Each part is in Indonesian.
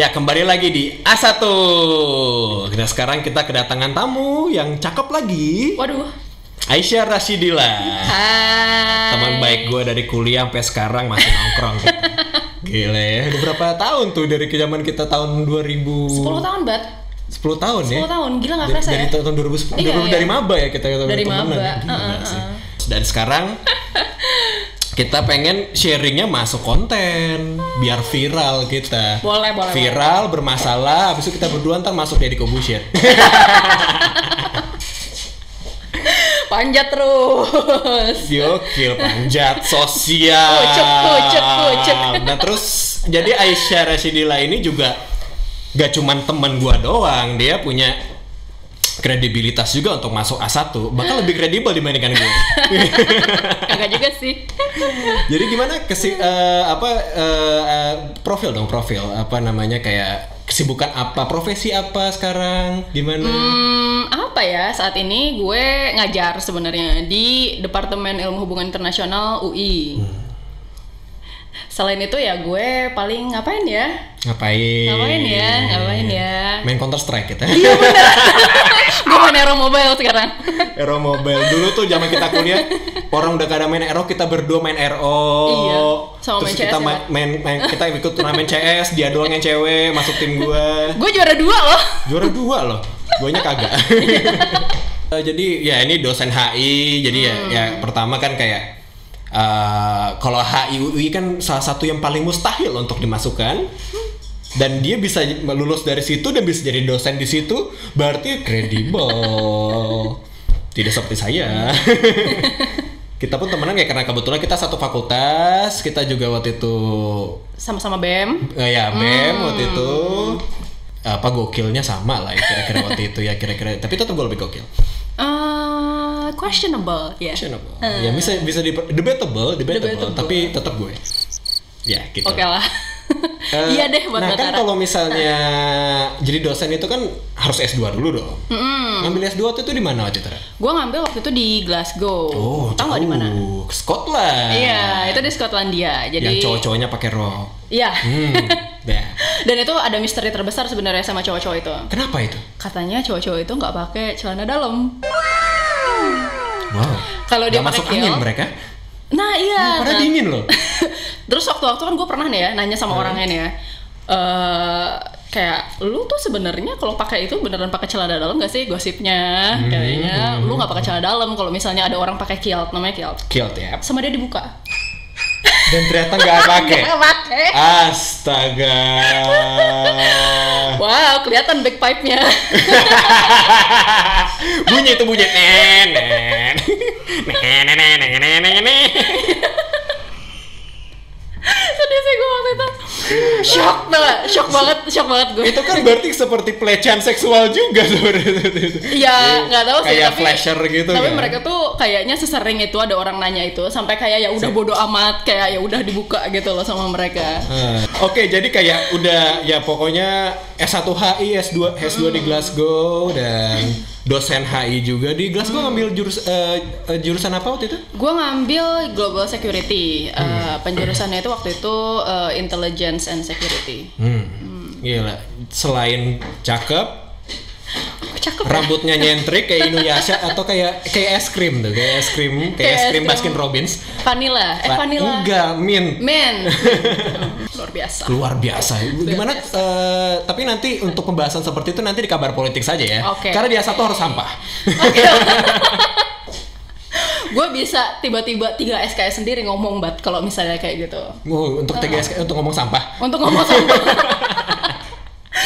Ya, kembali lagi di A1. Nah, sekarang kita kedatangan tamu yang cakep lagi. Waduh. Aisyah Rashidila. Hai. Teman baik gue dari kuliah sampai sekarang masih nongkrong. Gila ya. Udah berapa tahun tuh dari zaman kita tahun 2000? 10 tahun, Bat. 10 tahun ya? 10 tahun, gila gak kerasa dari ya? tahun 2010, Iya. dari maba ya kita Dari temenan. maba. Gila sih. Dan sekarang kita pengen sharingnya masuk konten biar viral kita. Boleh. Viral, bermasalah, habis itu kita berdua ntar masuk Deddy Kobusier. Panjat terus. Gokil, panjat sosial. Kucuk. Nah terus jadi Aisyah Rashidila ini juga gak cuman teman gua doang, dia punya kredibilitas juga untuk masuk A1, bahkan lebih kredibel dibandingkan gue. Kagak juga sih. Jadi gimana profil apa namanya, kayak kesibukan apa, profesi apa sekarang, gimana? Apa ya, saat ini gue ngajar sebenarnya di Departemen Ilmu Hubungan Internasional UI. Selain itu ya gue paling ngapain ya? Ngapain ya? Main Counter Strike kita. Iya bener. Gue main Aero Mobile sekarang. Aero Mobile dulu tuh zaman kita kuliah, orang udah kada main Aero, kita berdua main RO. Iya. Sama Terus main kita CS ya, main kita ikut turnamen CS, dia doang yang cewek masuk tim gua. Gue juara 2 loh. Juara 2 loh. Guanya kagak. Jadi ya ini dosen HI, jadi ya pertama kan kayak kalau HI UI kan salah satu yang paling mustahil untuk dimasukkan. Dan dia bisa lulus dari situ dan bisa jadi dosen di situ, berarti kredibel. Tidak seperti saya. Kita pun temenan ya karena kebetulan kita satu fakultas, kita juga waktu itu Sama-sama BEM. BEM waktu itu. Gokilnya sama lah ya kira-kira waktu itu ya kira-kira. Tapi tetap gue lebih gokil. Questionable, ya. Ya bisa debatable, tapi tetap gue. Ya gitu. Oke lah. Iya deh buat Nah kan Batara. kalau misalnya jadi dosen itu kan harus S2 dulu dong. Ngambil S2 waktu itu di mana waktu itu? Gue ngambil waktu itu di Glasgow. Tahu nggak di mana? Scotland. Iya, itu di Skotlandia. Jadi yang cowok-cowoknya pakai rok. Iya. Ya. Dan itu ada misteri terbesar sebenarnya sama cowok-cowok itu. Kenapa itu? Katanya cowok-cowok itu nggak pakai celana dalam. Wow. Kalau dia Nggak pakai masuk angin mereka? Nah iya. Padahal dingin loh. Terus waktu kan gue pernah nih ya nanya sama orangnya nih ya. Kayak lu tuh sebenarnya kalau pakai itu beneran pakai celana dalam gak sih, gosipnya kayaknya lu nggak pakai celana dalam kalau misalnya ada orang pakai kilt, namanya kilt. Kilt ya. Sama dia dibuka. Dan ternyata nggak pakai. Nggak pakai. Astaga. Wow, kelihatan backpipe-nya. bunyi. Sedih sih gue waktu itu. Shock banget gue. Itu kan berarti seperti pelecehan seksual juga sebenarnya. Iya, nggak tahu sih. Kayak Tapi flasher gitu. Tapi kan? mereka tuh kayaknya sesering itu ada orang nanya itu sampai kayak ya udah bodo amat, kayak ya udah dibuka gitu loh sama mereka. Oke, jadi kayak udah ya pokoknya S1 HI, S2 di Glasgow dan dosen HI juga di Glasgow. Ngambil jurusan apa waktu itu? Gue ngambil Global Security. Penjurusannya itu waktu itu Intelligence and Security. Gila, selain cakep, rambutnya nyentrik kayak Inuyasha atau kayak es krim tuh, kayak es krim Baskin Robbins. Vanilla. Enggak, mint. Luar biasa. Gimana? Tapi nanti untuk pembahasan seperti itu nanti di kabar politik saja ya. Okay. Karena dia satu harus sampah. Okay. Gue bisa tiba-tiba 3 SKS sendiri ngomong kalau misalnya kayak gitu. Untuk 3 SKS untuk ngomong sampah. Untuk ngomong sampah.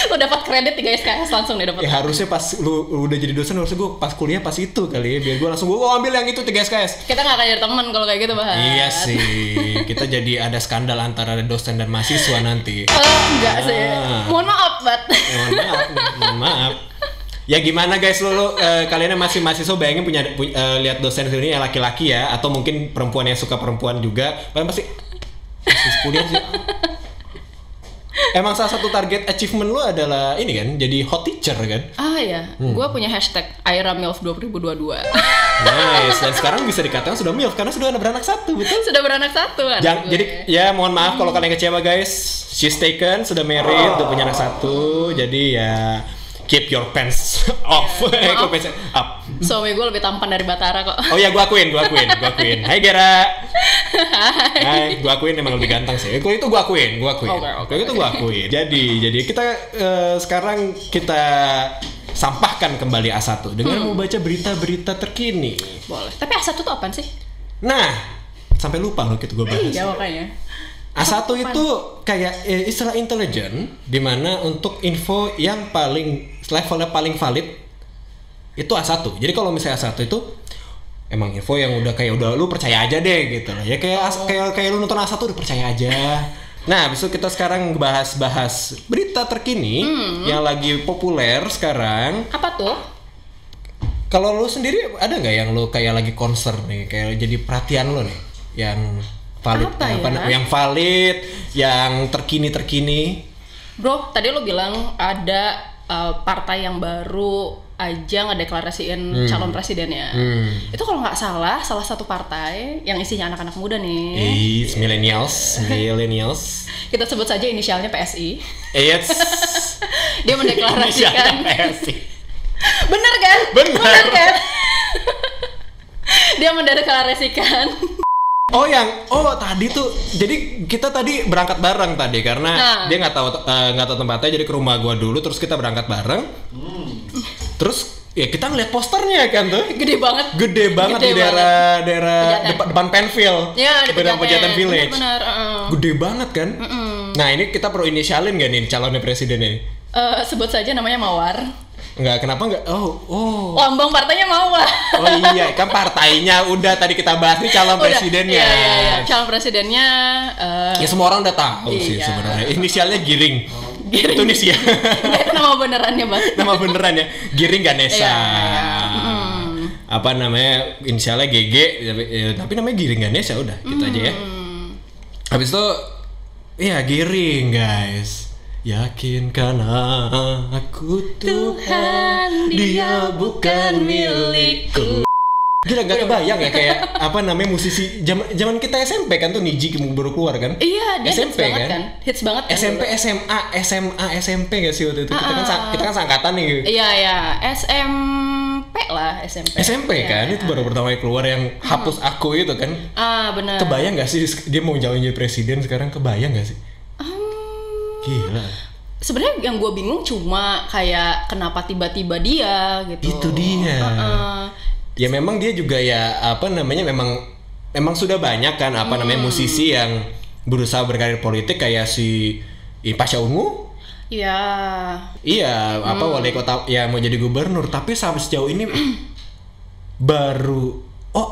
Lo dapat kredit 3 SKS langsung nih dapat. Ya harusnya pas lu udah jadi dosen, harusnya gue pas kuliah pas itu kali ya, biar gue langsung gue ambil yang itu 3 SKS. Kita nggak akan jadi teman kalau kayak gitu, Bah. Iya sih, kita jadi ada skandal antara dosen dan mahasiswa nanti. Enggak sih. Mohon maaf, Bat. Mohon maaf. Ya gimana guys, lu kalian yang masih mahasiswa bayangin punya lihat dosen ini yang laki-laki ya, atau mungkin perempuan yang suka perempuan juga, kalian pasti kuliah sih. Emang salah satu target achievement lu adalah ini kan, jadi hot teacher kan? Iya, gue punya hashtag #IraMilf2022. Nice. Dan sekarang bisa dikatakan sudah MILF karena sudah beranak satu, betul? Sudah beranak satu anak gue. Jadi ya mohon maaf kalau kalian kecewa guys. She's taken, sudah married, udah punya anak satu. Jadi ya keep your pants off. Maaf. Pants up. Suami gue lebih tampan dari Batara kok. Oh ya, gua akuin. Hai Gera. Hai, gua akuin emang lebih ganteng sih. Kalau itu gua akuin. Oke. Itu gua akuin. Jadi kita sekarang kita sampahkan kembali A1 dengan membaca berita-berita terkini. Boleh. Tapi A1 tuh apaan sih? Nah, sampai lupa loh gitu gua bahas. Iya makanya. A1 itu kayak istilah intelijen di mana untuk info yang levelnya paling valid itu A1. Jadi kalau misalnya A1 itu emang info yang udah lu percaya aja deh gitu loh. Ya kayak lu nonton A1 udah percaya aja. Nah, abis itu kita sekarang bahas berita terkini yang lagi populer sekarang. Apa tuh? Kalau lu sendiri ada nggak yang lu kayak lagi concern nih, kayak jadi perhatian lu nih, yang valid, yang valid, yang terkini? Bro, tadi lu bilang ada partai yang baru aja ngedeklarasiin calon presidennya. Itu kalau nggak salah satu partai yang isinya anak-anak muda nih. Millennials. Kita sebut saja inisialnya PSI. Yes. Dia mendeklarasikan. PSI. Bener kan? Bener kan? Dia mendeklarasikan. Tadi tuh, jadi kita tadi berangkat bareng tadi karena dia nggak tahu tempatnya, jadi ke rumah gua dulu, terus kita berangkat bareng. Terus ya kita ngeliat posternya kan tuh, gede banget di daerah depan Penfield, ya, di Pejaten Village. Benar. Gede banget kan. Nah ini kita perlu inisialin gak nih calonnya presiden ini? Sebut saja namanya Mawar. Enggak, kenapa enggak? Lambang partainya Mawar. Oh iya, kan partainya udah tadi kita bahas nih calon presidennya. Iya. Calon presidennya ya semua orang udah tahu sih sebenarnya. Inisialnya Giring. Giring. Itu inisial. Itu nama benerannya, Bang. Nama benerannya Giring Ganesa. Iya. Apa namanya? Inisialnya GG, tapi namanya Giring Ganesa udah, gitu aja ya. Habis itu Giring, guys. Yakinkan aku Tuhan, dia bukan milikku. Gila, gak kebayang ya kayak musisi zaman kita SMP kan tuh, Niji baru keluar kan? Iya, dia SMP hits banget kan. SMP, SMA, SMP gak sih waktu itu? Kita kan seangkatan nih. Iya, SMP lah, SMP. SMP kan, itu baru pertama kali keluar yang hapus aku itu kan. Benar. Kebayang gak sih dia mau jadi presiden sekarang, kebayang gak sih? Gila. Sebenarnya yang gue bingung cuma kayak kenapa tiba-tiba dia gitu. Itu dia. Ya memang dia juga memang sudah banyak kan musisi yang berusaha berkarir politik kayak si Pasha Ungu. Iya. Iya, wali kota ya mau jadi gubernur, tapi sampai sejauh ini baru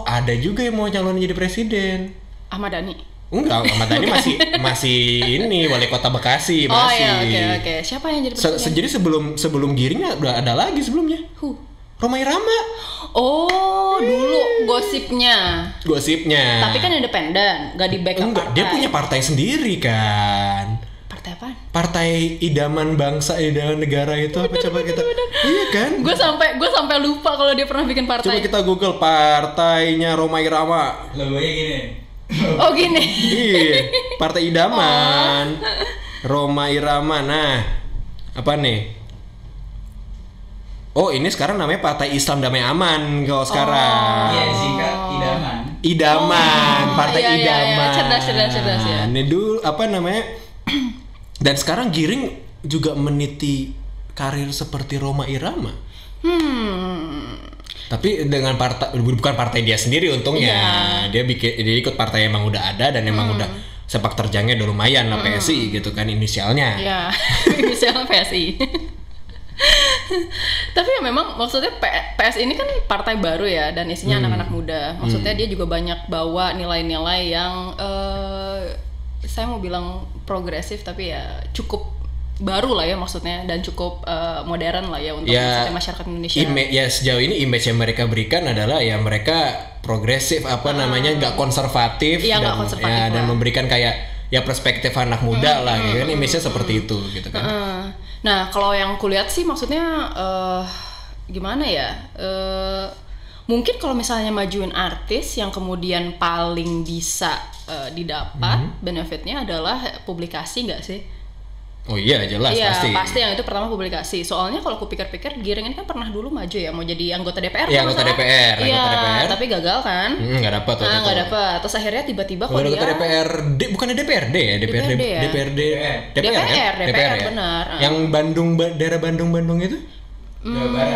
ada juga yang mau calon jadi presiden. Ahmad Dhani. Enggak, Ahmad Dhani masih ini wali kota Bekasi masih. Oh iya, oke. Siapa yang jadi presiden? Jadi sebelum Giring udah ada lagi sebelumnya. Rhoma Irama. Oh, dulu gosipnya. Gosipnya. Tapi kan independen, gak di backup partai. Dia punya partai sendiri kan. Partai apa? Partai idaman bangsa, idaman negara itu apa coba kita? Iya kan? Gue sampai lupa kalau dia pernah bikin partai. Coba kita Google partainya Rhoma Irama. Logonya gini. Oh gini. Iya, Partai Idaman. Rhoma Irama. Nah, apa nih? Oh, ini sekarang namanya Partai Islam Damai Aman kalau sekarang. Iya, singkat Idaman, Partai Idaman. Cerdas ya. Ini dulu dan sekarang Giring juga meniti karir seperti Rhoma Irama. Tapi dengan bukan partai dia sendiri untungnya. Dia ikut partai yang emang udah ada dan emang udah sepak terjangnya udah lumayan lah, PSI gitu kan inisialnya. Iya, inisialnya PSI. Tapi ya memang maksudnya PS ini kan partai baru ya dan isinya anak-anak muda. Maksudnya dia juga banyak bawa nilai-nilai yang saya mau bilang progresif tapi ya cukup baru lah ya maksudnya dan cukup modern lah ya untuk masyarakat Indonesia. Ya sejauh ini image yang mereka berikan adalah ya mereka progresif nggak konservatif, dan memberikan kayak ya perspektif anak muda lah ya kan, image-nya seperti itu gitu kan. Nah kalau yang kulihat sih maksudnya gimana ya, Mungkin kalau misalnya majuin artis yang kemudian paling bisa didapat benefitnya adalah publikasi nggak sih? Oh iya, jelas pasti. Iya, pasti yang itu pertama publikasi. Soalnya kalau aku pikir-pikir Giring ini kan pernah dulu maju ya, mau jadi anggota DPR. Iya, anggota DPR. Iya, tapi gagal kan? Nggak dapat waktu itu. Nggak dapat. Terus akhirnya tiba-tiba kok dia anggota DPRD, bukannya DPRD ya? DPRD DPR benar. Yang Bandung, daerah Bandung itu?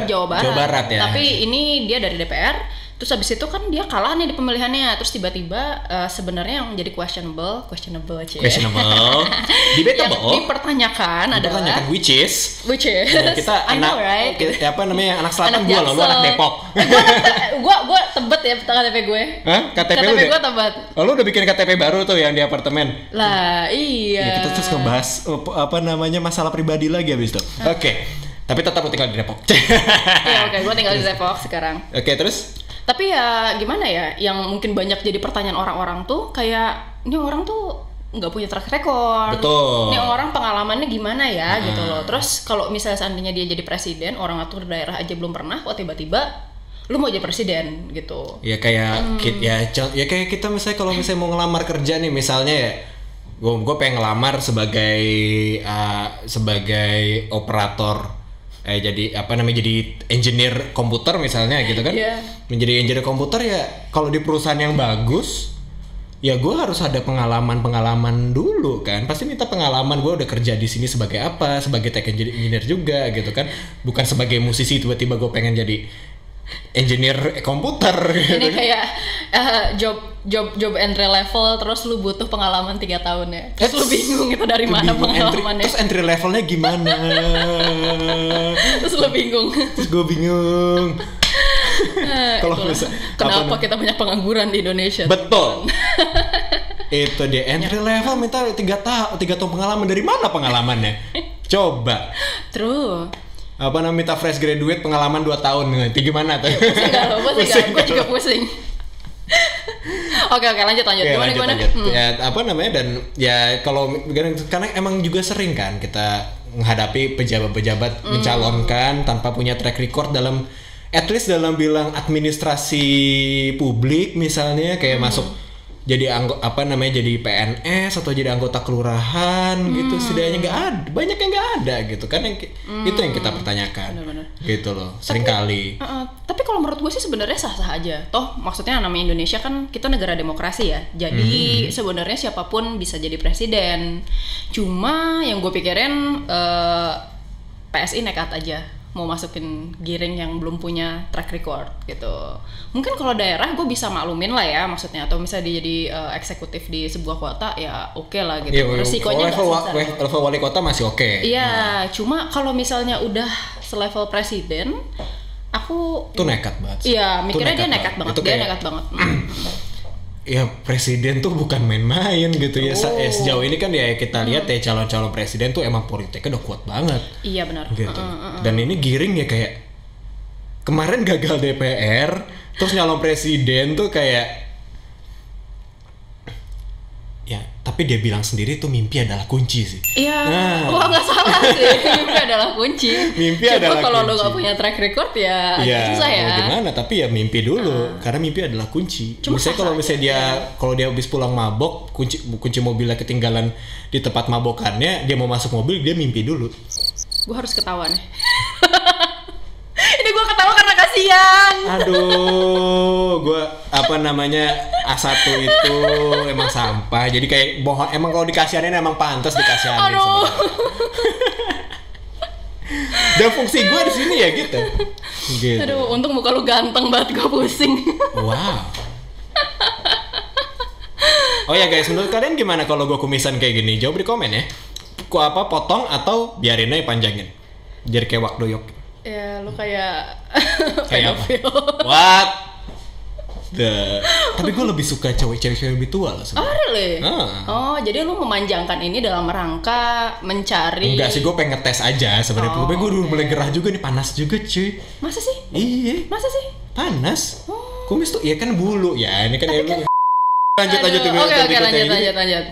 Jawa Barat ya. Tapi ini dia dari DPR. Terus habis itu kan dia kalah nih di pemilihannya. Terus tiba-tiba sebenarnya yang jadi questionable debatable, yang dipertanyakan adalah which is kita I know, right? Apa namanya, anak selatan, gua loh, lu anak Depok. Gua tebet ya KTP gue. Hah? KTP gue tebet. Oh, lu udah bikin KTP baru tuh yang di apartemen. Lah, iya. Ya, kita terus ngebahas apa namanya, masalah pribadi lagi abis itu. Oke. Tapi tetap lu tinggal di Depok. Iya, oke, gua tinggal di Depok sekarang. Oke, terus? Tapi ya gimana ya, yang mungkin banyak jadi pertanyaan orang-orang tuh kayak, ini orang tuh nggak punya track record. Betul. Ini orang pengalamannya gimana ya gitu loh. Terus kalau misalnya seandainya dia jadi presiden, orang atur daerah aja belum pernah, kok tiba-tiba lu mau jadi presiden gitu. Ya kayak ya kayak kita misalnya kalau misalnya mau ngelamar kerja nih, misalnya ya gue pengen ngelamar sebagai operator, jadi apa namanya, jadi engineer komputer misalnya gitu kan. Menjadi engineer komputer ya kalau di perusahaan yang bagus ya gue harus ada pengalaman dulu kan, pasti minta pengalaman, gue udah kerja di sini sebagai apa, sebagai tech engineer juga gitu kan, bukan sebagai musisi tiba-tiba gue pengen jadi engineer komputer gitu. Ini kayak job entry level, terus lu butuh pengalaman 3 tahun ya. Terus lu bingung itu dari mana pengalamannya. Terus entry levelnya gimana? Terus lu bingung. Terus gue bingung. Kalau kenapa kita banyak pengangguran di Indonesia? Betul. Itu dia, entry level minta 3 tahun pengalaman, dari mana pengalamannya? Coba. True. Apa namanya, minta fresh graduate pengalaman 2 tahun, nanti gimana tuh? Pusing gak lo? Gue juga pusing. Oke, lanjut. Gimana? Ya apa namanya, dan ya kalau karena emang juga sering kan kita menghadapi pejabat-pejabat mencalonkan tanpa punya track record dalam, at least dalam bilang administrasi publik misalnya, kayak masuk jadi jadi PNS atau jadi anggota kelurahan gitu, setidaknya nggak ada, banyak yang nggak ada gitu kan, itu yang kita pertanyakan. Bener-bener. Gitu loh, seringkali. Tapi kalau menurut gue sih sebenarnya sah-sah aja, toh maksudnya namanya Indonesia kan kita negara demokrasi ya, jadi sebenarnya siapapun bisa jadi presiden. Cuma yang gue pikirin PSI nekat aja mau masukin Giring yang belum punya track record gitu. Mungkin kalau daerah gue bisa maklumin lah ya maksudnya, atau misalnya dia jadi eksekutif di sebuah kota ya oke lah gitu. Resikonya level wali kota masih oke. Iya, cuma kalau misalnya udah selevel presiden, aku tuh nekat banget. Iya, mikirnya dia nekat banget. Ya presiden tuh bukan main-main gitu ya. Sejauh ini kan ya kita lihat ya calon-calon presiden tuh emang politiknya udah kuat banget. Iya benar. Gitu. Dan ini Giring ya kayak kemarin gagal DPR, terus nyalon presiden tuh kayak ya, tapi dia bilang sendiri tuh mimpi adalah kunci sih. Iya, wah nggak salah sih, mimpi adalah kunci. Adalah kalau lo nggak punya track record ya susah ya. Gimana? Tapi ya mimpi dulu, karena mimpi adalah kunci. Misalnya kalau dia habis pulang mabok, kunci mobilnya ketinggalan di tempat mabokannya, dia mau masuk mobil, dia mimpi dulu. Gue harus ketawa nih. Ini gue ketawa karena kasihan. Aduh, gue A1 itu emang sampah. Jadi kayak bohong. Emang kalau dikasihanin emang pantas dikasihanin sebenarnya. Dan fungsi gue di sini ya gitu. Aduh, untung muka lu ganteng banget, gue pusing. Wow. Oh ya guys, menurut kalian gimana kalau gue kumisan kayak gini? Jawab di komen ya. Potong atau biarin aja panjangin? Jadi kayak Wak Doyok. Ya, lu kayak pedofil. What? Tapi gue lebih suka cewek-cewek lebih tua lah sebenarnya. Oh really? Oh, jadi lu memanjangkan ini dalam rangka mencari. Enggak sih, gue pengen ngetes aja sebenarnya. Tapi gue udah mulai gerah juga nih, panas juga cuy. Masa sih? Iya. Masa sih? Panas. Kumis tuh, iya kan bulu ya. Ini kan Lanjut. Lanjut.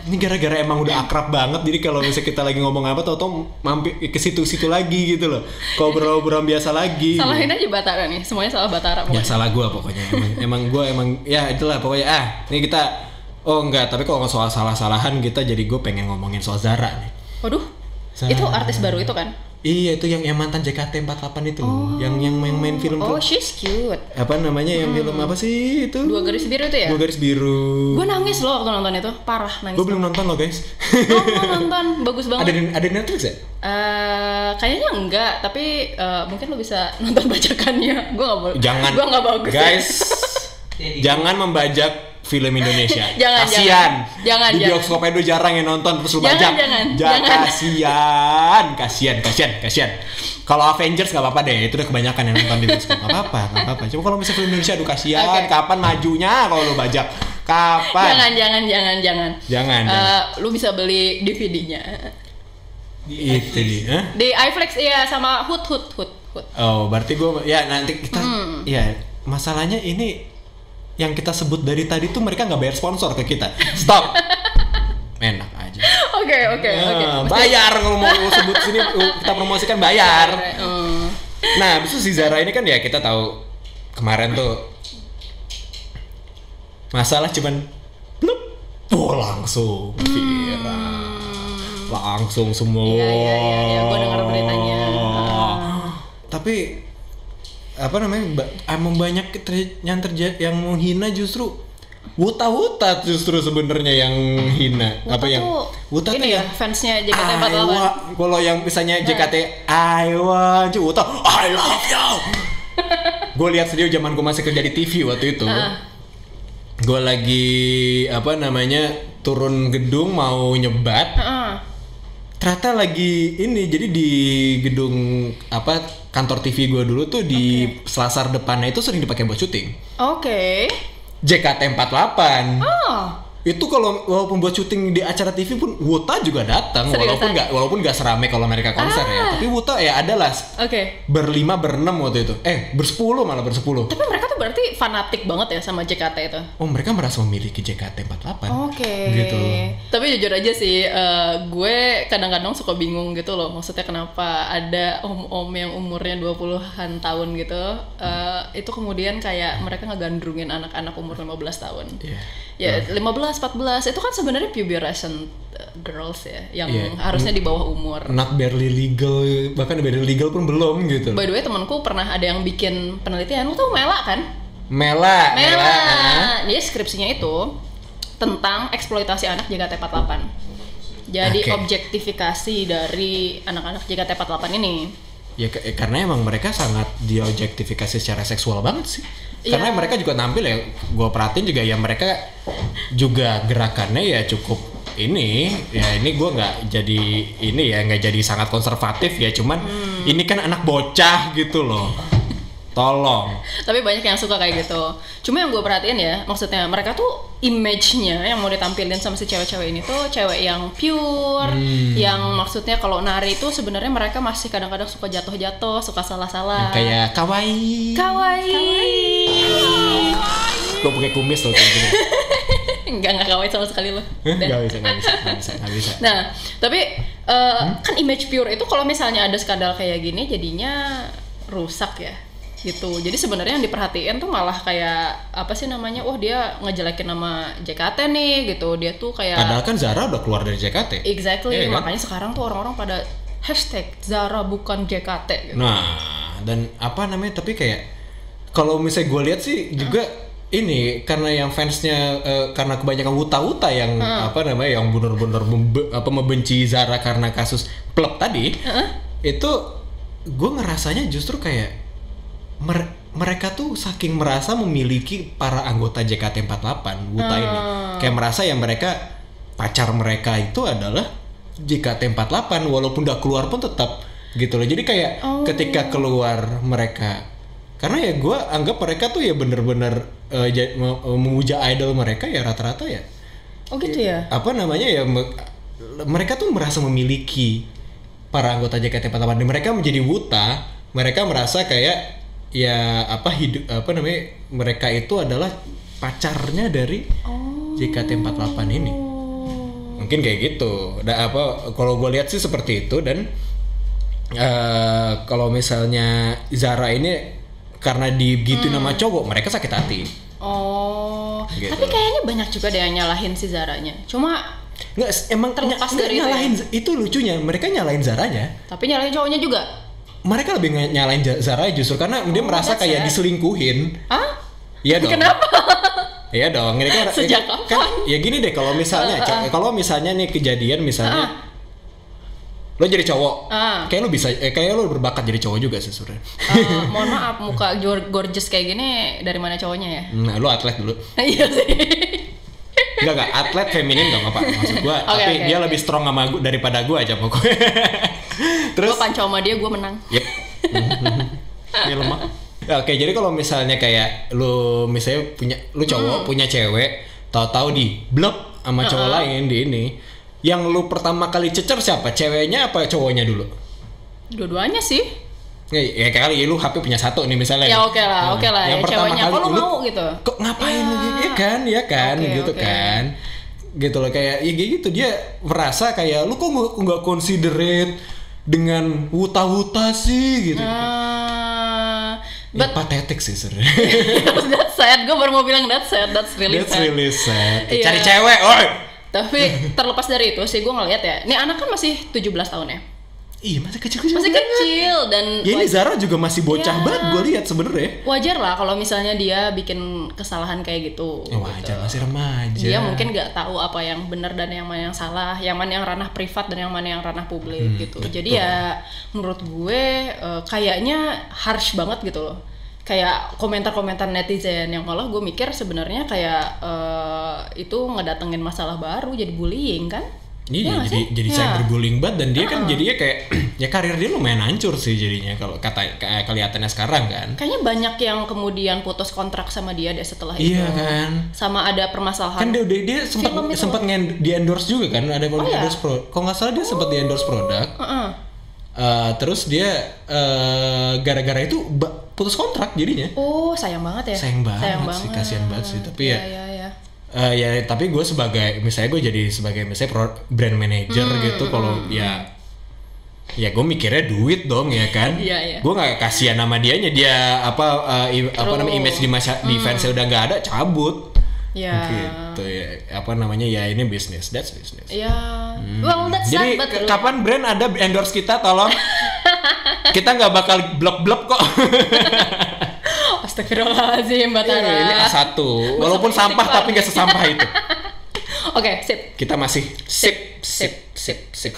Ini gara-gara emang udah akrab banget, jadi kalau misalnya kita lagi ngomong apa, tau mampir ke situ-situ lagi gitu loh. Ngobrol-ngobrol biasa lagi. Salahin aja Batara nih, semuanya salah Batara pokoknya. Ya salah gue pokoknya. Emang gue ya itulah pokoknya. Ini kita, enggak, tapi kalau soal salah-salahan kita, jadi gue pengen ngomongin soal Zara nih. Waduh, Zara. itu artis baru itu kan? Iya, itu yang mantan JKT48 itu, yang main film tuh. Oh, she's cute. Apa namanya yang film apa sih itu? 2 garis biru itu ya? 2 garis biru. Gue nangis loh waktu nonton itu, parah nangis. Gue belum nonton loh guys. Oh, mau nonton, bagus banget. Ada di Netflix ya? Kayaknya enggak, tapi mungkin lo bisa nonton bajakannya. Gue nggak boleh. Gue nggak bagus. Guys, jangan membajak film Indonesia. Jangan. Di bioskop itu jarang yang nonton terus lu bajak. Jangan. Kasian. Kalau Avengers nggak apa-apa deh, itu udah kebanyakan yang nonton di bioskop. Nggak apa-apa. Cuma kalau misalnya film Indonesia, aduh kasian. Okay. Kapan majunya kalau lu bajak? Kapan? Jangan. Lu bisa beli DVD-nya. Itu dia. Di iFlix iya, sama Hood. Oh, berarti nanti kita ya masalahnya ini yang kita sebut dari tadi tuh mereka nggak bayar sponsor ke kita. Stop. Enak aja. Oke. Bayar kalau mau sebut sini kita promosikan bayar. Nah, abis itu si Zara ini kan ya kita tahu kemarin tuh masalah cuman langsung viral. Langsung semua. Iya, gue dengar beritanya. Tapi apa namanya, emang banyak yang menghina justru Wuta justru sebenarnya yang hina. Wuta ini tuh ya fansnya JKT48. Kalau yang misalnya JKT I want you, Wuta I love you. Gue lihat sendiri zaman gue masih kerja di TV waktu itu. Gue lagi turun gedung mau nyebat. Ternyata lagi ini, jadi di gedung kantor TV gue dulu tuh di selasar depannya itu sering dipakai buat syuting. Oke. JKT48. Oh. Itu walaupun buat syuting di acara TV pun Wuta juga datang, walaupun nggak seramai kalau mereka konser ya. Tapi Wuta ya adalah. Oke. Berlima berenam waktu itu. Bersepuluh. Tapi mereka tuh berarti fanatik banget ya sama JKT itu. Oh, mereka merasa memiliki JKT48. Oke. Gitu. Tapi jujur aja sih, gue kadang-kadang suka bingung gitu loh. Maksudnya kenapa ada om-om yang umurnya 20-an tahun gitu, itu kemudian kayak mereka ngegandrungin anak-anak umur 15 tahun. Ya 15, 14 itu kan sebenarnya pubescent girls ya, yang harusnya di bawah umur. Not barely legal, bahkan barely legal pun belum gitu. By the way, temanku pernah ada yang bikin penelitian. Lu tau Mela kan? Mela. Dia skripsinya itu tentang eksploitasi anak JKT48. Jadi objektifikasi dari anak-anak JKT48 ini. Ya karena emang mereka sangat diobjektifikasi secara seksual banget sih. Karena mereka juga nampil ya, gue perhatiin juga ya mereka juga gerakannya ya cukup ini gue nggak jadi sangat konservatif ya, cuman ini kan anak bocah gitu loh. Tolong. Tapi banyak yang suka kayak gitu. Cuma yang gue perhatiin ya, maksudnya mereka tuh image-nya yang mau ditampilin sama si cewek-cewek ini tuh cewek yang pure, yang maksudnya kalau nari itu sebenarnya mereka masih kadang-kadang suka jatuh-jatuh, suka salah-salah. Kayak kawaii. Gue pakai kumis loh kayak gini. Enggak kawaii sama sekali loh. Nggak bisa. Nah, tapi kan image pure itu kalau misalnya ada skandal kayak gini jadinya rusak ya. Gitu. Jadi sebenarnya yang diperhatiin tuh malah kayak apa sih namanya? Dia ngejelekin nama JKT nih gitu. Dia tuh kayak padahal kan Zara udah keluar dari JKT. Exactly. Makanya sekarang tuh orang-orang pada #Zara bukan JKT gitu. Nah, dan apa namanya? Tapi kayak kalau misalnya gue lihat sih juga ini karena yang fansnya karena kebanyakan wuta yang yang benar-benar membenci Zara karena kasus pleb tadi. Itu gue ngerasanya justru kayak mereka tuh saking merasa memiliki para anggota JKT48 Wuta ini, kayak merasa yang mereka pacar mereka itu adalah JKT48 walaupun udah keluar pun tetap gitu loh. Jadi kayak ketika keluar mereka, karena ya gue anggap mereka tuh ya bener-bener memuja idol mereka ya rata-rata ya. Oh gitu ya. Apa namanya ya, mereka tuh merasa memiliki para anggota JKT48 dan mereka menjadi Wuta, mereka merasa kayak ya mereka itu adalah pacarnya dari JKT48 ini. Mungkin kayak gitu. Kalau gue lihat sih seperti itu. Dan kalau misalnya Zara ini karena digituin sama cowok, mereka sakit hati. Gitu. Tapi kayaknya banyak juga deh yang nyalahin si Zaranya. Cuma nggak, emang terlepas dari nyalahin itu itu lucunya, mereka nyalahin Zaranya. Tapi nyalahin cowoknya juga. Mereka lebih nyalahin Zara justru karena dia merasa kayak diselingkuhin. Iya dong. Kenapa? Iya dong. Ini kan Sejak kan ya gini deh, kalau misalnya nih kejadian misalnya lo jadi cowok, kayak lo bisa, kayak lo berbakat jadi cowok juga sih sebenarnya. Mohon maaf, muka gorgeous kayak gini dari mana cowoknya ya? Nah, lo atlet dulu. Iya sih. Enggak, atlet feminin dong apa maksud gua. Tapi dia lebih strong sama gua daripada gua aja pokoknya. Terus gua panco sama dia, gua menang. Yep. Dia lemah. Ya, oke, jadi kalau misalnya kayak lu misalnya lu cowok punya cewek, tahu-tahu di blok sama cowok lain di ini, yang lu pertama kali cecer siapa? Ceweknya apa cowoknya dulu? Dua-duanya sih. Ya kali lu HP punya satu nih misalnya. Ya oke lah. Yang ya, pertama kali lu mau gitu. Kok ngapain ya kan gitu kan. Gitu loh, kayak ya gitu, dia merasa kayak lu kok nggak considerate dengan wuta-wuta sih gitu. Patetik sih sebenarnya. That's sad. Gue baru mau bilang that's sad. That's really sad. Cari cewek, oi. Tapi terlepas dari itu sih, gue ngeliat ya, ini anak kan masih 17 tahun ya. Iya, masih kecil. Masih kecil dan ya ini Zara juga masih bocah banget gue lihat sebenarnya. Wajar lah kalau misalnya dia bikin kesalahan kayak gitu. Wajar, masih remaja. Dia mungkin nggak tahu apa yang benar dan yang mana yang salah, yang mana yang ranah privat dan yang mana yang ranah publik gitu. Betul. Jadi ya menurut gue kayaknya harsh banget gitu loh. Kayak komentar-komentar netizen yang malah gue mikir sebenarnya kayak itu ngedatengin masalah baru, jadi bullying kan. Iya, jadi cyberbullying banget, dan dia kan jadinya kayak ya karir dia lumayan hancur sih jadinya kalau kelihatannya sekarang kan. Kayaknya banyak yang kemudian putus kontrak sama dia deh setelah itu. Iya kan. Sama ada permasalahan. Kan dia sempat di-endorse juga kan, ada endorse produk. Kalau nggak salah dia sempat di-endorse produk. Terus dia gara-gara itu putus kontrak jadinya. Oh, sayang banget ya. Sayang banget sih, kasihan banget sih. Tapi ya tapi gue sebagai misalnya gue jadi sebagai misalnya brand manager gitu, kalau ya gue mikirnya duit dong ya kan. Gue nggak kasihan nama dianya, dia namanya image di fansnya udah nggak ada, cabut. Gitu ya, ini bisnis, that's business. Well, that's jadi kapan brand ada endorse kita, tolong. Kita nggak bakal blok kok. Astagfirullahaladzim, Mbak Tara. Ini A1, walaupun sampah tapi nggak sesampah itu. Oke, sip. Kita masih sip.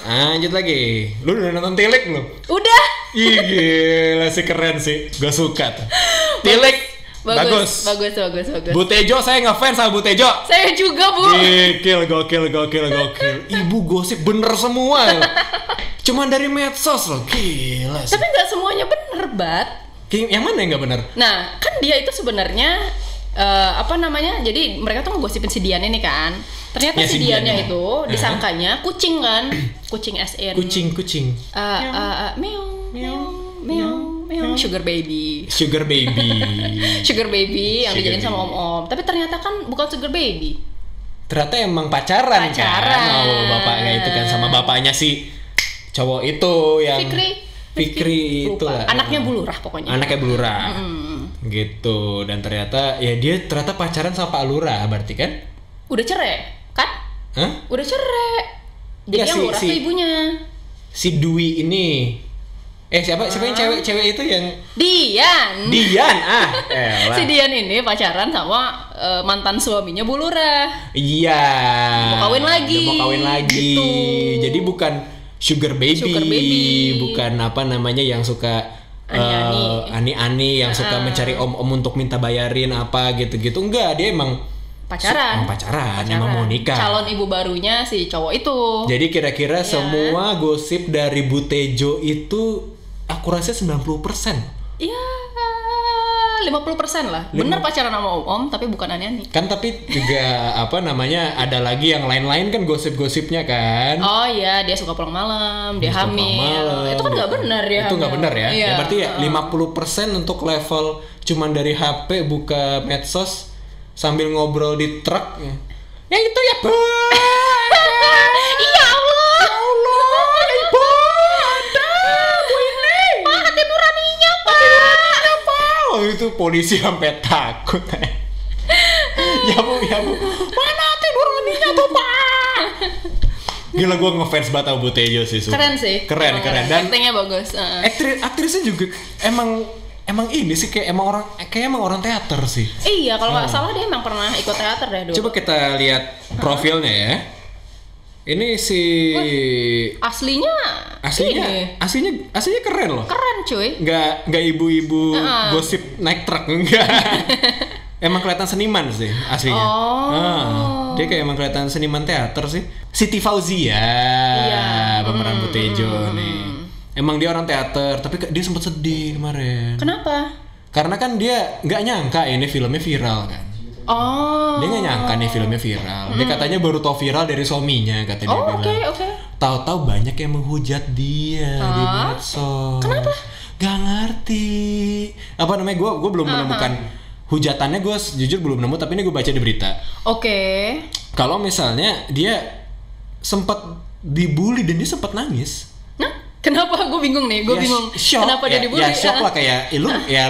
Lanjut lagi. Lu udah nonton Tilik belum? Udah. Ih, gila sih, keren sih. Gue suka tuh. Tilik bagus. Bu Tejo, saya ngefans sama Bu Tejo. Saya juga, Bu. Gokil. Ibu gosip bener semua. Cuman dari medsos loh, gila sih. Tapi nggak semuanya bener, Bat. Yang mana yang nggak benar? Nah, kan dia itu sebenarnya jadi mereka tuh ngegosipin si Dian ini kan. Ternyata si Diannya itu disangkanya kucing kan, kucing SN. Kucing. Meow. Sugar baby yang dijadiin sama om-om. Tapi ternyata kan bukan sugar baby. Ternyata emang pacaran. Kan? Bapaknya itu kan sama bapaknya si cowok itu yang Fikri itu lah. Anaknya bulurah pokoknya. Gitu. Dan ternyata ya dia pacaran sama Pak Lurah berarti kan? Udah cerai kan? Hah? Udah cerai. Jadi yang Lurah tuh ibunya. Si Dwi ini. Siapa yang cewek itu yang Dian. Si Dian ini pacaran sama mantan suaminya Bu Lurah. Iya. Mau kawin lagi. Gitu. Jadi bukan sugar baby. Bukan yang suka ani-ani yang suka mencari om-om untuk minta bayarin apa gitu-gitu. Enggak, dia emang pacaran, emang mau nikah. Calon ibu barunya si cowok itu. Jadi kira-kira semua gosip dari Bu Tejo itu akurasinya 90%. Iya, 50% lah. Bener pacaran sama om, tapi bukan ani-ani. Kan tapi juga ada lagi yang lain-lain kan gosip-gosipnya kan. Oh iya, dia suka pulang malam, dia hamil. Itu kan nggak benar ya. Itu nggak benar ya. Ya berarti 50% untuk level cuman dari HP buka medsos sambil ngobrol di truk. Ya Iya Allah. Ya Allah, ibadah, Bu ini. Pak, hati nuraninya, Pak. Oh, itu polisi sampai takut. Ya bu, mana hati nuraninya tuh Pak? Gila, gue ngefans banget sama Bu Tejo sih. Keren sih. Keren. Dan actingnya bagus. aktrisnya juga emang ini sih kayak emang orang teater sih. Iya, kalau nggak salah dia emang pernah ikut teater deh dulu. Coba kita lihat profilnya ya. Ini si aslinya keren loh. Keren cuy. Nggak ibu-ibu gosip naik truk, enggak. Emang kelihatan seniman sih aslinya. Dia kayak emang kelihatan seniman teater sih. Siti Fauzia, pemeran Bu Tejo nih. Emang dia orang teater, tapi dia sempat sedih kemarin. Kenapa? Karena kan dia nggak nyangka ini filmnya viral kan. Dia nggak nyangka nih filmnya viral. Dia katanya baru tahu viral dari suaminya, katanya dia bilang. Oke. Tahu-tahu banyak yang menghujat dia di medsos. Kenapa? Gak ngerti. Apa namanya? Gue belum menemukan hujatannya. Gue jujur belum nemu. Tapi ini gue baca di berita. Oke. Kalau misalnya dia sempat dibully dan dia sempat nangis. Nah, kenapa? Gue bingung nih. Gue bingung. Shock, kenapa dia dibully? Ya shock lah kayak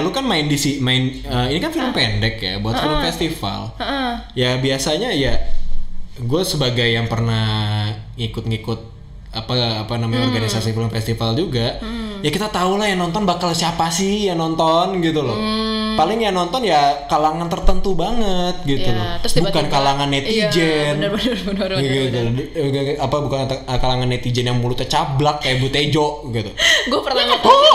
lu kan main ini kan film pendek ya buat film festival. Ya biasanya ya gue sebagai yang pernah ngikut apa namanya organisasi film festival juga, ya kita tahu lah yang nonton bakal siapa sih yang nonton gitu loh. Paling yang nonton ya kalangan tertentu banget gitu loh. Bukan kalangan netizen. Iya, benar. Gitu. Apa bukan kalangan netizen yang mulutnya cablak kayak Bu Tejo gitu. Gue pertama kali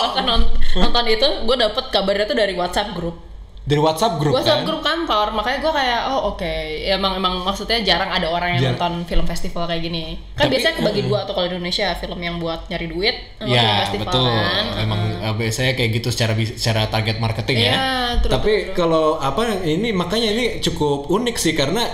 nonton itu, gue dapet kabarnya tuh dari WhatsApp grup. Dari WhatsApp grup grup kantor, makanya gue kayak oke. Emang maksudnya jarang ada orang yang nonton film festival kayak gini. Kan tapi, biasanya kebagi dua tuh kalau di Indonesia, film yang buat nyari duit sama film festival betul. Kan. Emang biasanya kayak gitu secara target marketing ya. Tapi kalau ini makanya ini cukup unik sih karena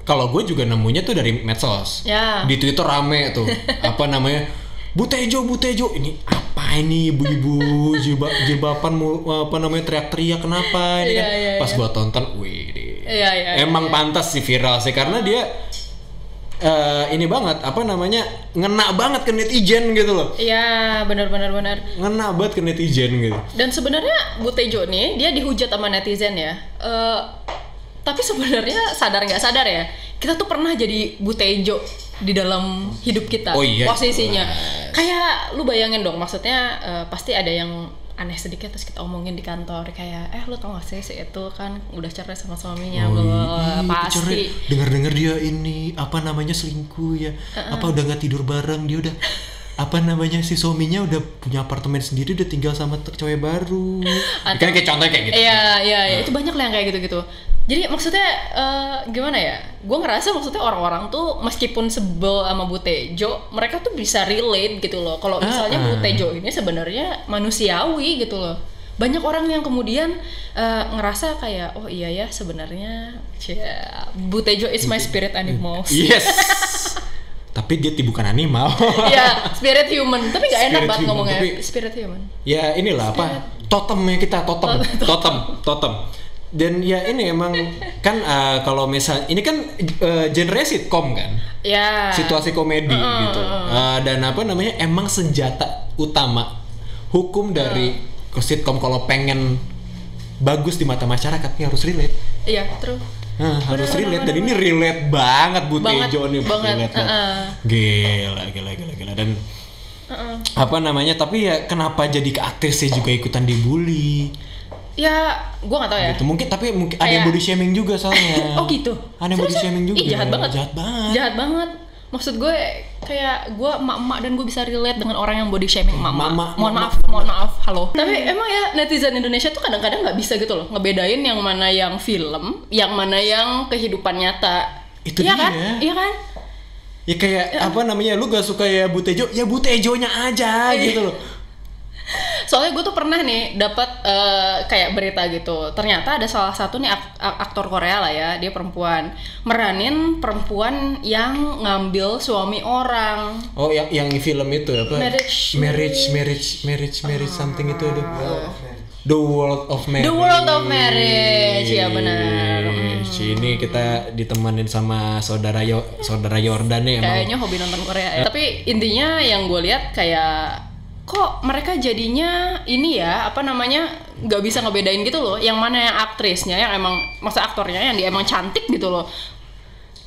kalau gue juga nemunya tuh dari medsos. Di Twitter rame tuh. Apa namanya? Bu Tejo, ini apa ini ibu-ibu jilbaban apa namanya teriak-teriak kenapa ini kan pas gua tonton, emang pantas sih viral sih karena dia ini banget apa namanya ngena banget ke netizen gitu loh. Iya benar. Ngena banget ke netizen gitu. Dan sebenarnya Bu Tejo nih dia dihujat sama netizen ya. Tapi sebenarnya sadar nggak sadar ya kita tuh pernah jadi Bu Tejo di dalam hidup kita. Posisinya kayak lu bayangin dong, maksudnya pasti ada yang aneh sedikit terus kita omongin di kantor kayak lu tau gak sih si itu kan udah cerai sama suaminya. Pasti dengar dia ini apa namanya selingkuh ya. Apa udah nggak tidur bareng, dia udah apa namanya si suaminya udah punya apartemen sendiri, udah tinggal sama cewek baru. Kan kayak contohnya kayak gitu. Iya, itu banyak lah yang kayak gitu-gitu. Jadi maksudnya gimana ya? Gue ngerasa maksudnya orang-orang tuh meskipun sebel sama Bu Tejo, mereka tuh bisa relate gitu loh. Kalau misalnya Bu Tejo ini sebenarnya manusiawi gitu loh. Banyak orang yang kemudian ngerasa kayak oh iya ya sebenarnya Bu Tejo is my spirit animal. Yes. Tapi dia bukan animal. Ya, spirit human. Tapi nggak enak banget ngomongnya spirit human. Ya inilah apa? Totemnya kita totem. Dan ya ini emang kan kalau misalnya ini kan genre sitkom kan, situasi komedi gitu. Dan apa namanya emang senjata utama hukum dari sitkom kalau pengen bagus di mata masyarakat ini harus relate. Iya, terus. Harus relate dan ini relate banget Bu Tejo nih. Gila dan apa namanya tapi ya kenapa jadi ke aktrisnya juga ikutan dibully? Ya, gue nggak tahu ya. Gitu. Mungkin ada yang body shaming juga soalnya. Oh gitu. Ada yang body shaming juga. Jahat banget. Maksud gue kayak gue emak-emak dan gue bisa relate dengan orang yang body shaming emak-emak. Mohon maaf. Halo. Tapi emang ya netizen Indonesia tuh kadang-kadang nggak bisa gitu loh ngebedain yang mana yang film, yang mana yang kehidupan nyata. Itu dia. Iya kan? Ya kayak apa namanya? Lu gak suka ya Bu Tejo? Ya Bu Tejonya aja gitu loh. Soalnya gue tuh pernah nih dapat kayak berita gitu. Ternyata ada salah satu nih aktor Korea lah ya, dia perempuan, meranin perempuan yang ngambil suami orang. Oh, yang film itu apa? Marriage something itu aduh. The World of Marriage. The World of Marriage, ya benar. Ini kita ditemenin sama saudara Yordan nih. Kayaknya hobi nonton Korea ya. Tapi intinya yang gue lihat kayak kok mereka jadinya ini ya apa namanya nggak bisa ngebedain gitu loh. Yang mana yang aktrisnya yang emang maksud aktornya yang dia emang cantik gitu loh.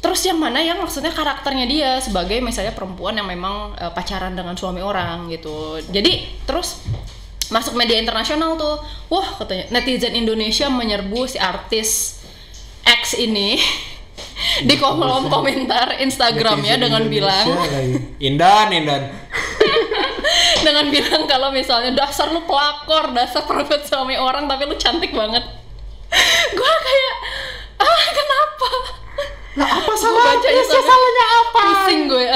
Terus yang mana yang maksudnya karakternya dia sebagai misalnya perempuan yang memang pacaran dengan suami orang gitu. Jadi terus masuk media internasional tuh, wah katanya netizen Indonesia menyerbu si artis X ini di kolom komentar Instagramnya dengan bilang Indan dengan bilang kalau misalnya dasar lu pelakor, dasar perebut suami orang tapi lu cantik banget. Gue kayak kenapa? Lah apa salahnya apa? Pusing gue.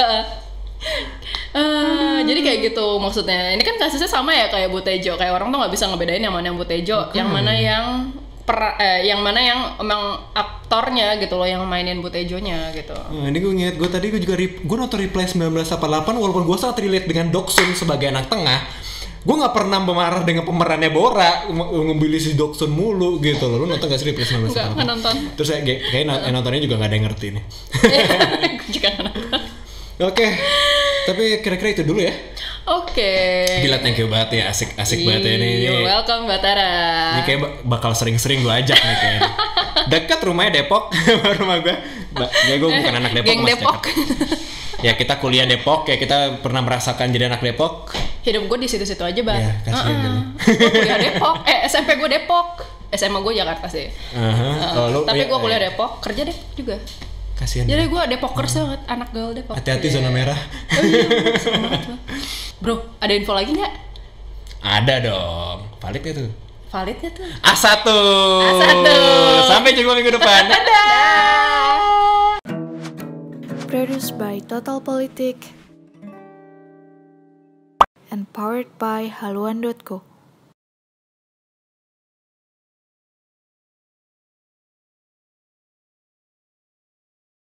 Jadi kayak gitu maksudnya. Ini kan kasusnya sama ya kayak Butejo. Kayak orang tuh nggak bisa ngebedain yang mana yang Butejo, yang mana yang mana yang emang aktornya gitu loh yang mainin Butejonya gitu. Ini gue inget, gue nonton Reply 1988 walaupun gue sangat relate dengan Doksun sebagai anak tengah. Gue nggak pernah marah dengan pemerannya Bora ngembilih si Doksun mulu gitu loh. Lu nonton gak sih Reply 1988? Nggak nonton. Terus kayak nontonnya juga nggak ada yang ngerti nih. Gue juga nggak nonton. Oke, tapi kira-kira itu dulu ya. Oke. Gila, thank you banget ya, asik banget ya ini. You're welcome Batara. Ini kayak bakal sering-sering gue ajak nih kayaknya. Dekat rumahnya Depok, rumah gue. Ya gue bukan anak Depok, Geng Mas Depok. Ya kita kuliah Depok, ya kita pernah merasakan jadi anak Depok. Hidup gue di situ-situ aja, Bang. Ya, kasihan. Gue kuliah Depok. SMP gue Depok. SMA gue Jakarta sih. Tapi gue kuliah Depok, kerja Depok juga. Kasihan. Jadi gue Depokers banget, anak gaul Depok. Hati-hati zona merah. Oh iya, sama banget loh. Bro, ada info lagi nggak? Ada dong. Valid ya tuh? Validnya tuh. A1. Sampai jumpa minggu depan. Dadah. Produced by Total Politik and powered by haluan.co.